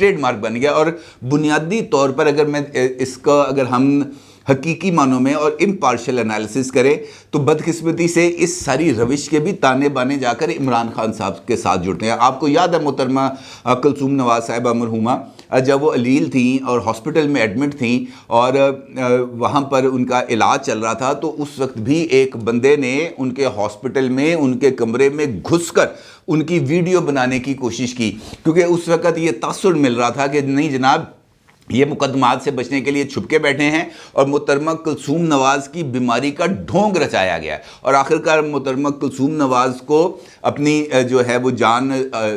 Trade mark بن گیا. اور بنیادی طور پر اس کا اگر ہم حقیقی معنوں میں اور امپارشل انالیسس کریں تو بدقسمتی سے اس ساری روش کے بھی تانے بانے جا کر عمران خان صاحب کے ساتھ جڑتے ہیں. آپ کو یاد ہے محترمہ کلثوم نواز صاحبہ مرحومہ جب وہ علیل تھیں اور ہاسپٹل میں ایڈمٹ تھیں اور وہاں پر ان کا علاج چل رہا تھا، تو اس وقت بھی ایک بندے نے ان کے ہاسپٹل میں ان کے کمرے میں گھس کر ان کی ویڈیو بنانے کی کوشش کی، کیونکہ اس وقت یہ تاثر مل رہا تھا کہ نہیں جناب یہ مقدمات سے بچنے کے لیے چھپ کے بیٹھے ہیں اور محترمہ کلثوم نواز کی بیماری کا ڈھونگ رچایا گیا ہے. اور آخرکار محترمہ کلثوم نواز کو اپنی جو ہے وہ جان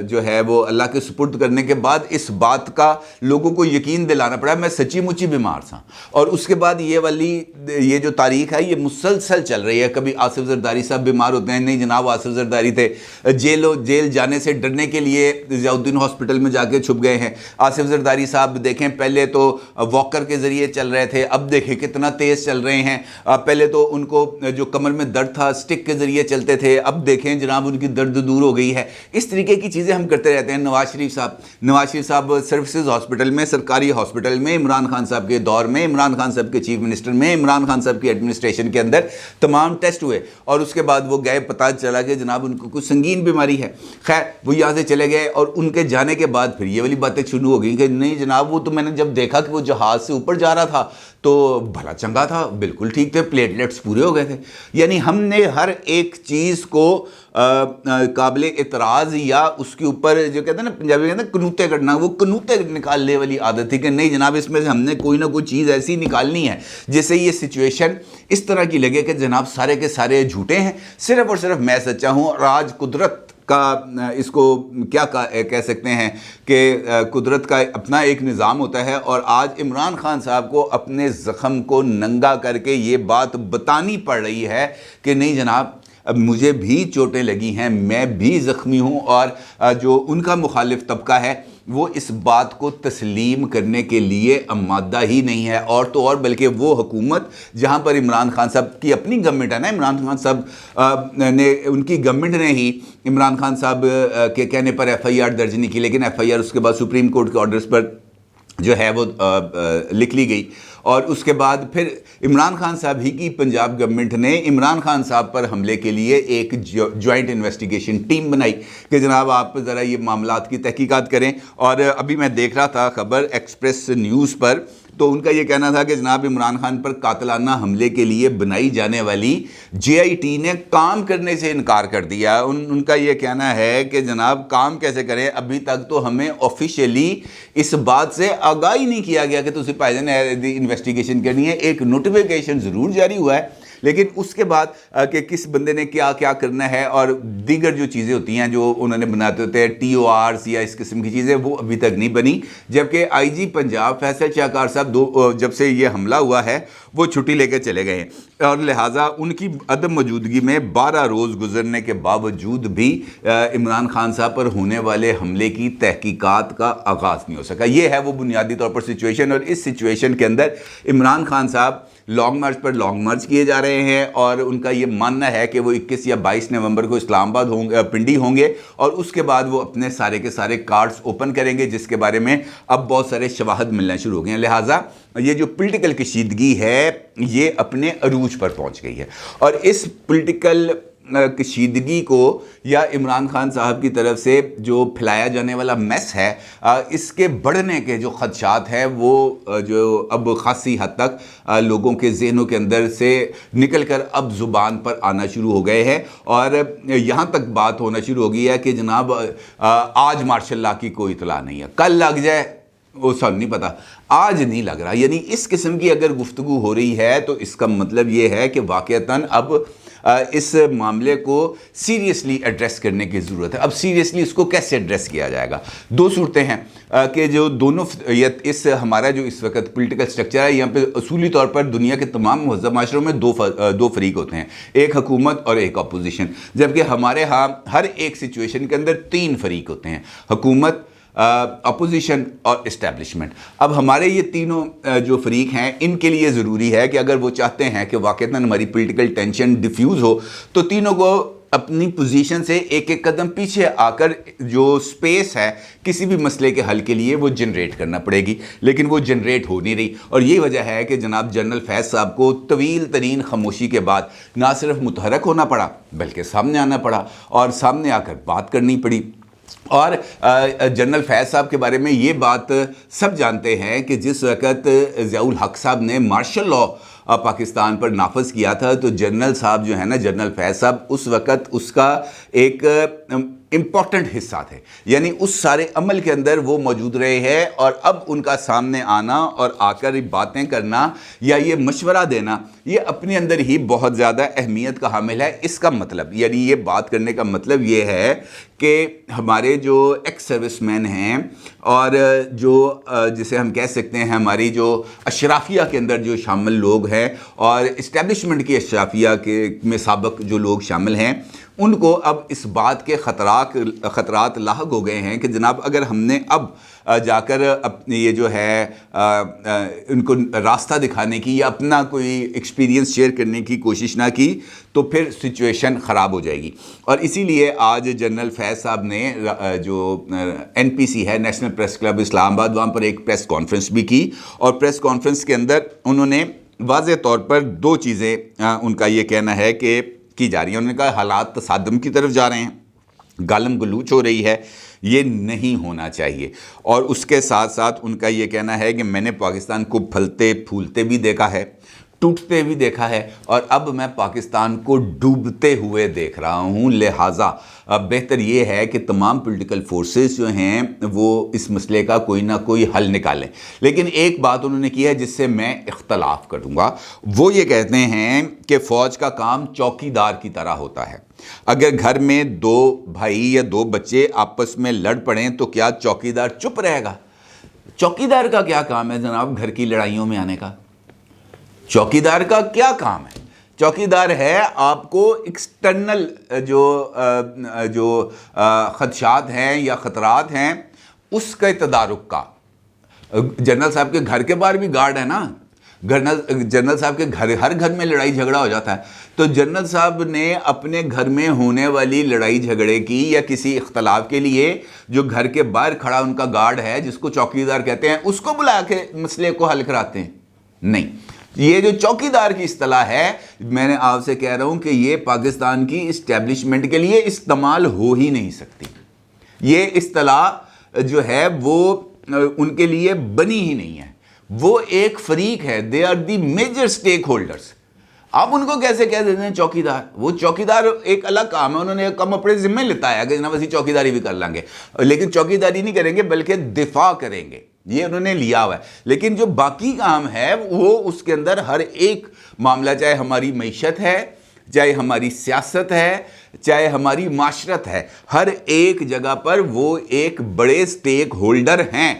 جو ہے وہ اللہ کے سپرد کرنے کے بعد اس بات کا لوگوں کو یقین دلانا پڑا میں سچی مچی بیمار تھا. اور اس کے بعد یہ جو تاریخ ہے یہ مسلسل چل رہی ہے. کبھی آصف زرداری صاحب بیمار ہوتے ہیں، نہیں جناب آصف زرداری تھے جیل جانے سے ڈرنے کے لیے ضیاء الدین ہاسپٹل میں جا کے چھپ گئے ہیں. آصف زرداری صاحب دیکھیں پہلے تو واکر کے ذریعے چل رہے تھے، اب دیکھیں کتنا تیز چل رہے ہیں. پہلے تو ان کو جو کمر میں درد تھا سٹک کے ذریعے چلتے تھے، اب دیکھیں جناب ان کی درد دور ہو گئی ہے. اس طریقے کی چیزیں ہم کرتے رہتے ہیں. نواز شریف صاحب سروسز ہاسپٹل میں، سرکاری ہاسپٹل میں، عمران خان صاحب کے دور میں، عمران خان صاحب کے چیف منسٹر میں، عمران خان صاحب کی ایڈمنسٹریشن کے اندر تمام ٹیسٹ ہوئے اور اس کے بعد وہ گئے، پتہ چلا کہ جناب ان کو کچھ سنگین بیماری ہے. خیر وہ یہاں سے چلے گئے اور ان کے جانے کے بعد پھر یہ والی باتیں شروع ہو گئیں کہ نہیں جناب وہ تو میں نے جب دیکھا کہ وہ جہاز سے اوپر جا رہا تھا تو بھلا چنگا تھا، بالکل ٹھیک تھے، پلیٹلیٹس پورے ہو گئے تھے. یعنی ہم نے ہر ایک چیز کو قابل اعتراض یا اس کے اوپر جو کہتے ہیں نا پنجابی کہتے ہیں کنوتے کرنا، وہ کنوتے نکالنے والی عادت تھی کہ نہیں جناب اس میں سے ہم نے کوئی نہ کوئی چیز ایسی نکالنی ہے جس سے یہ سچویشن اس طرح کی لگے کہ جناب سارے کے سارے جھوٹے ہیں، صرف اور صرف میں سچا ہوں. اور آج قدرت کا اس کو کیا کہہ سکتے ہیں کہ قدرت کا اپنا ایک نظام ہوتا ہے اور آج عمران خان صاحب کو اپنے زخم کو ننگا کر کے یہ بات بتانی پڑ رہی ہے کہ نہیں جناب اب مجھے بھی چوٹیں لگی ہیں، میں بھی زخمی ہوں. اور جو ان کا مخالف طبقہ ہے وہ اس بات کو تسلیم کرنے کے لیے آمادہ ہی نہیں ہے. اور تو اور بلکہ وہ حکومت جہاں پر عمران خان صاحب کی اپنی گورنمنٹ ہے نا، عمران خان صاحب نے ان کی گورنمنٹ نے ہی عمران خان صاحب کے کہنے پر ایف آئی آر درج نہیں کی، لیکن ایف آئی آر اس کے بعد سپریم کورٹ کے آرڈرز پر جو ہے وہ لکھ لی گئی. اور اس کے بعد پھر عمران خان صاحب ہی کی پنجاب گورنمنٹ نے عمران خان صاحب پر حملے کے لیے ایک جوائنٹ انویسٹیگیشن ٹیم بنائی کہ جناب آپ ذرا یہ معاملات کی تحقیقات کریں. اور ابھی میں دیکھ رہا تھا خبر ایکسپریس نیوز پر، تو ان کا یہ کہنا تھا کہ جناب عمران خان پر قاتلانہ حملے کے لیے بنائی جانے والی جے آئی ٹی نے کام کرنے سے انکار کر دیا. ان کا یہ کہنا ہے کہ جناب کام کیسے کریں، ابھی تک تو ہمیں آفیشیلی اس بات سے آگاہی نہیں کیا گیا کہ تو سپاہی جان انویسٹیگیشن کرنی ہے. ایک نوٹیفیکیشن ضرور جاری ہوا ہے لیکن اس کے بعد کہ کس بندے نے کیا کیا کرنا ہے اور دیگر جو چیزیں ہوتی ہیں جو انہوں نے بناتے ہوتے ہیں ٹی او آرز یا اس قسم کی چیزیں، وہ ابھی تک نہیں بنی. جبکہ آئی جی پنجاب فیصل شاہکار صاحب جب سے یہ حملہ ہوا ہے وہ چھٹی لے کے چلے گئے ہیں اور لہٰذا ان کی عدم موجودگی میں 12 روز گزرنے کے باوجود بھی عمران خان صاحب پر ہونے والے حملے کی تحقیقات کا آغاز نہیں ہو سکا. یہ ہے وہ بنیادی طور پر سچویشن. اور اس سچویشن کے اندر عمران خان صاحب لانگ مارچ پر لانگ مارچ کیے جا رہے ہیں اور ان کا یہ ماننا ہے کہ وہ 21 یا 22 نومبر کو اسلام آباد پنڈی ہوں گے اور اس کے بعد وہ اپنے سارے کے سارے کارڈز اوپن کریں گے، جس کے بارے میں اب بہت سارے شواہد ملنا شروع ہو گئے ہیں. لہٰذا یہ جو پولیٹیکل کشیدگی ہے یہ اپنے عروج پر پہنچ گئی ہے. اور اس پولیٹیکل کشیدگی کو یا عمران خان صاحب کی طرف سے جو پھیلایا جانے والا میس ہے، اس کے بڑھنے کے جو خدشات ہیں وہ جو اب خاصی حد تک لوگوں کے ذہنوں کے اندر سے نکل کر اب زبان پر آنا شروع ہو گئے ہیں. اور یہاں تک بات ہونا شروع ہو گئی ہے کہ جناب آج مارشل لاء کی کوئی اطلاع نہیں ہے، کل لگ جائے وہ سب نہیں پتا، آج نہیں لگ رہا. یعنی اس قسم کی اگر گفتگو ہو رہی ہے تو اس کا مطلب یہ ہے کہ واقعتاً اب اس معاملے کو سیریسلی ایڈریس کرنے کی ضرورت ہے. اب سیریسلی اس کو کیسے ایڈریس کیا جائے گا؟ دو صورتیں ہیں کہ جو دونوں اس ہمارا جو اس وقت پولیٹیکل سٹرکچر ہے یہاں پہ اصولی طور پر دنیا کے تمام مہذب معاشروں میں دو فریق ہوتے ہیں، ایک حکومت اور ایک اپوزیشن. جبکہ ہمارے ہاں ہر ایک سچویشن کے اندر 3 فریق ہوتے ہیں، حکومت، اپوزیشن اور اسٹیبلشمنٹ. اب ہمارے یہ تینوں جو فریق ہیں ان کے لیے ضروری ہے کہ اگر وہ چاہتے ہیں کہ واقعتاً ہماری پولیٹیکل ٹینشن ڈیفیوز ہو تو تینوں کو اپنی پوزیشن سے ایک ایک قدم پیچھے آ کر جو سپیس ہے کسی بھی مسئلے کے حل کے لیے وہ جنریٹ کرنا پڑے گی، لیکن وہ جنریٹ ہو نہیں رہی، اور یہی وجہ ہے کہ جناب جنرل فیض صاحب کو طویل ترین خاموشی کے بعد نہ صرف متحرک ہونا پڑا بلکہ سامنے آنا پڑا، اور سامنے آ کر بات کرنی پڑی۔ اور جنرل فیض صاحب کے بارے میں یہ بات سب جانتے ہیں کہ جس وقت ضیاء الحق صاحب نے مارشل لاء پاکستان پر نافذ کیا تھا تو جنرل صاحب جو ہے نا، جنرل فیض صاحب اس وقت اس کا ایک امپورٹنٹ حصہ تھے، یعنی اس سارے عمل کے اندر وہ موجود رہے ہیں، اور اب ان کا سامنے آنا اور آ کر باتیں کرنا یا یہ مشورہ دینا یہ اپنے اندر ہی بہت زیادہ اہمیت کا حامل ہے۔ اس کا مطلب یعنی یہ بات کرنے کا مطلب یہ ہے کہ ہمارے جو ایکس سروس مین ہیں اور جو جسے ہم کہہ سکتے ہیں ہماری جو اشرافیہ کے اندر جو شامل لوگ ہیں اور اسٹیبلشمنٹ کی اشرافیہ کے میں سابق جو لوگ شامل ہیں، ان کو اب اس بات کے خطرات لاحق ہو گئے ہیں کہ جناب اگر ہم نے اب جا کر اپنی یہ جو ہے ان کو راستہ دکھانے کی یا اپنا کوئی ایکسپیرینس شیئر کرنے کی کوشش نہ کی تو پھر سچویشن خراب ہو جائے گی۔ اور اسی لیے آج جنرل فیض صاحب نے جو NPC ہے، نیشنل پریس کلب اسلام آباد، وہاں پر ایک پریس کانفرنس بھی کی، اور پریس کانفرنس کے اندر انہوں نے واضح طور پر دو چیزیں ان کا یہ کہنا ہے کہ کی جا رہی ہیں۔ انہوں نے کہا حالات تصادم کی طرف جا رہے ہیں، گالم گلوچ ہو رہی ہے، یہ نہیں ہونا چاہیے، اور اس کے ساتھ ساتھ ان کا یہ کہنا ہے کہ میں نے پاکستان کو پھلتے پھولتے بھی دیکھا ہے، ٹوٹتے بھی دیکھا ہے، اور اب میں پاکستان کو ڈوبتے ہوئے دیکھ رہا ہوں، لہٰذا بہتر یہ ہے کہ تمام پولیٹیکل فورسز جو ہیں وہ اس مسئلے کا کوئی نہ کوئی حل نکالیں۔ لیکن ایک بات انہوں نے کی ہے جس سے میں اختلاف کروں گا، وہ یہ کہتے ہیں کہ فوج کا کام چوکیدار کی طرح ہوتا ہے۔ اگر گھر میں دو بھائی یا دو بچے آپس میں لڑ پڑیں تو کیا چوکیدار چپ رہے گا؟ چوکیدار کا کیا کام ہے جناب گھر کی لڑائیوں میں آنے کا؟ چوکیدار کا کیا کام ہے؟ چوکیدار ہے آپ کو ایکسٹرنل جو خدشات ہیں یا خطرات ہیں اس کا تدارک کا۔ جنرل صاحب کے گھر کے باہر بھی گارڈ ہے نا، جنرل صاحب کے ہر گھر میں لڑائی جھگڑا ہو جاتا ہے، تو جنرل صاحب نے اپنے گھر میں ہونے والی لڑائی جھگڑے کی یا کسی اختلاف کے لیے جو گھر کے باہر کھڑا ان کا گارڈ ہے جس کو چوکیدار کہتے ہیں اس کو بلا کے مسئلے کو حل کراتے ہیں؟ نہیں، یہ جو چوکیدار کی اصطلاح ہے میں نے آپ سے کہہ رہا ہوں کہ یہ پاکستان کی اسٹیبلشمنٹ کے لیے استعمال ہو ہی نہیں سکتی۔ یہ اصطلاح جو ہے وہ ان کے لیے بنی ہی نہیں ہے۔ وہ ایک فریق ہے، they are the major stakeholders. آپ ان کو کیسے کہہ دیتے ہیں چوکیدار؟ وہ چوکیدار ایک الگ کام ہے، انہوں نے کم اپنے ذمہ لیتا ہے کہ جناب اسی چوکیداری بھی کر لیں گے، لیکن چوکیداری نہیں کریں گے بلکہ دفاع کریں گے، یہ انہوں نے لیا ہوا ہے۔ لیکن جو باقی کام ہے وہ اس کے اندر ہر ایک معاملہ، چاہے ہماری معیشت ہے، چاہے ہماری سیاست ہے، چاہے ہماری معاشرت ہے، ہر ایک جگہ پر وہ ایک بڑے سٹیک ہولڈر ہیں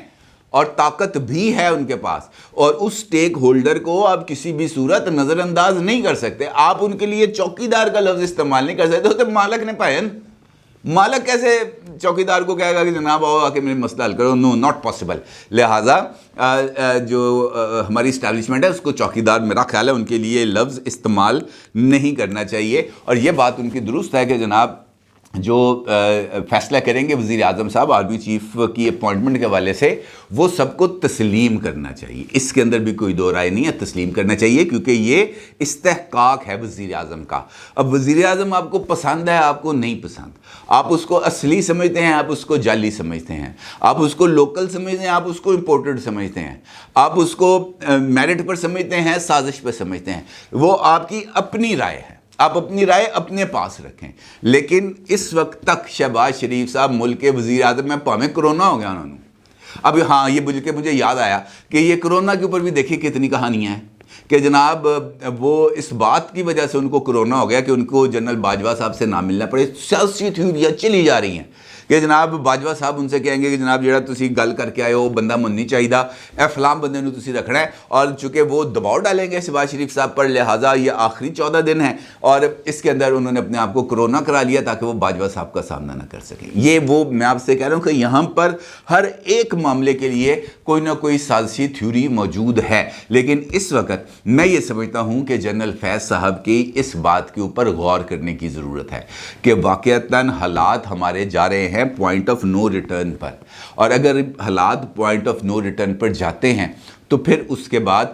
اور طاقت بھی ہے ان کے پاس، اور اس سٹیک ہولڈر کو آپ کسی بھی صورت نظر انداز نہیں کر سکتے۔ آپ ان کے لیے چوکیدار کا لفظ استعمال نہیں کر سکتے، تو مالک نے پائن مالک کیسے چوکیدار کو کہے گا کہ جناب آؤ آ کے میرے مسئلہ حل کرو؟ نو، ناٹ پاسبل۔ لہٰذا جو ہماری اسٹیبلشمنٹ ہے اس کو چوکیدار میرا خیال ہے ان کے لیے لفظ استعمال نہیں کرنا چاہیے، اور یہ بات ان کی درست ہے کہ جناب جو فیصلہ کریں گے وزیر اعظم صاحب آرمی چیف کی اپوائنٹمنٹ کے حوالے سے وہ سب کو تسلیم کرنا چاہیے، اس کے اندر بھی کوئی دو رائے نہیں ہے، تسلیم کرنا چاہیے کیونکہ یہ استحقاق ہے وزیر اعظم کا۔ اب وزیر اعظم آپ کو پسند ہے، آپ کو نہیں پسند، آپ اس کو اصلی سمجھتے ہیں، آپ اس کو جعلی سمجھتے ہیں، آپ اس کو لوکل سمجھتے ہیں، آپ اس کو امپورٹڈ سمجھتے ہیں، آپ اس کو میرٹ پر سمجھتے ہیں، سازش پر سمجھتے ہیں، وہ آپ کی اپنی رائے ہے، آپ اپنی رائے اپنے پاس رکھیں۔ لیکن اس وقت تک شہباز شریف صاحب ملک کے وزیر اعظم میں پاویں کرونا ہو گیا انہوں نے۔ اب ہاں یہ بول کے مجھے یاد آیا کہ یہ کرونا کے اوپر بھی دیکھیں کتنی کہانیاں ہیں کہ جناب وہ اس بات کی وجہ سے ان کو کرونا ہو گیا کہ ان کو جنرل باجوہ صاحب سے نہ ملنا پڑے۔ سیاسی تھیوریاں چلی جا رہی ہیں کہ جناب باجوہ صاحب ان سے کہیں گے کہ جناب جڑا تسی گل کر کے آئے ہو بندہ من نہیں چاہیے، اے فلاں بندے نو تسی رکھنا ہے، اور چونکہ وہ دباؤ ڈالیں گے شہباز شریف صاحب پر، لہٰذا یہ آخری 14 دن ہیں اور اس کے اندر انہوں نے اپنے آپ کو کرونا کرا لیا تاکہ وہ باجوہ صاحب کا سامنا نہ کر سکیں۔ یہ وہ میں آپ سے کہہ رہا ہوں کہ یہاں پر ہر ایک معاملے کے لیے کوئی نہ کوئی سازشی تھیوری موجود ہے، لیکن اس وقت میں یہ سمجھتا ہوں کہ جنرل فیض صاحب کی اس بات کے اوپر غور کرنے کی ضرورت ہے کہ واقعتاً حالات ہمارے جا رہے ہیں پوائنٹ آف نو ریٹرن پر، اور اگر حالات پوائنٹ آف نو ریٹرن پر جاتے ہیں تو پھر اس کے بعد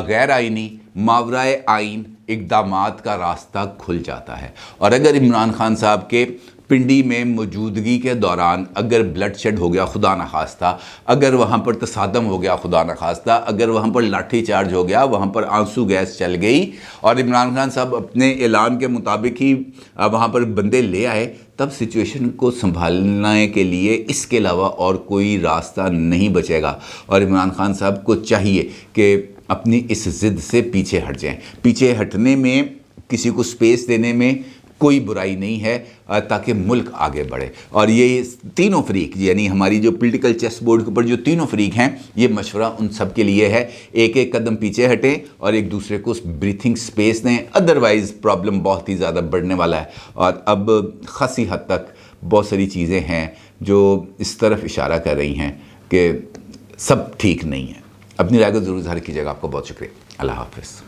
غیر آئینی ماورائے آئین اقدامات کا راستہ کھل جاتا ہے۔ اور اگر عمران خان صاحب کے پنڈی میں موجودگی کے دوران اگر بلڈ شیڈ ہو گیا خدا نخواستہ، اگر وہاں پر تصادم ہو گیا خدا نخواستہ، اگر وہاں پر لاٹھی چارج ہو گیا، وہاں پر آنسو گیس چل گئی اور عمران خان صاحب اپنے اعلان کے مطابق ہی وہاں پر بندے لے آئے، تب سچویشن کو سنبھالنے کے لیے اس کے علاوہ اور کوئی راستہ نہیں بچے گا، اور عمران خان صاحب کو چاہیے کہ اپنی اس ضد سے پیچھے ہٹ جائیں۔ پیچھے ہٹنے میں، کسی کو سپیس دینے میں کوئی برائی نہیں ہے تاکہ ملک آگے بڑھے۔ اور یہ تینوں فریق، یعنی ہماری جو پولیٹیکل چیس بورڈ کے اوپر جو تینوں فریق ہیں، یہ مشورہ ان سب کے لیے ہے، ایک ایک قدم پیچھے ہٹیں اور ایک دوسرے کو بریتھنگ سپیس دیں، ادروائز پرابلم بہت ہی زیادہ بڑھنے والا ہے۔ اور اب خاصی حد تک بہت ساری چیزیں ہیں جو اس طرف اشارہ کر رہی ہیں کہ سب ٹھیک نہیں ہے۔ اپنی رائے کو ضرور ظاہر کیجیے گا۔ آپ کو بہت شکریہ۔ اللہ حافظ۔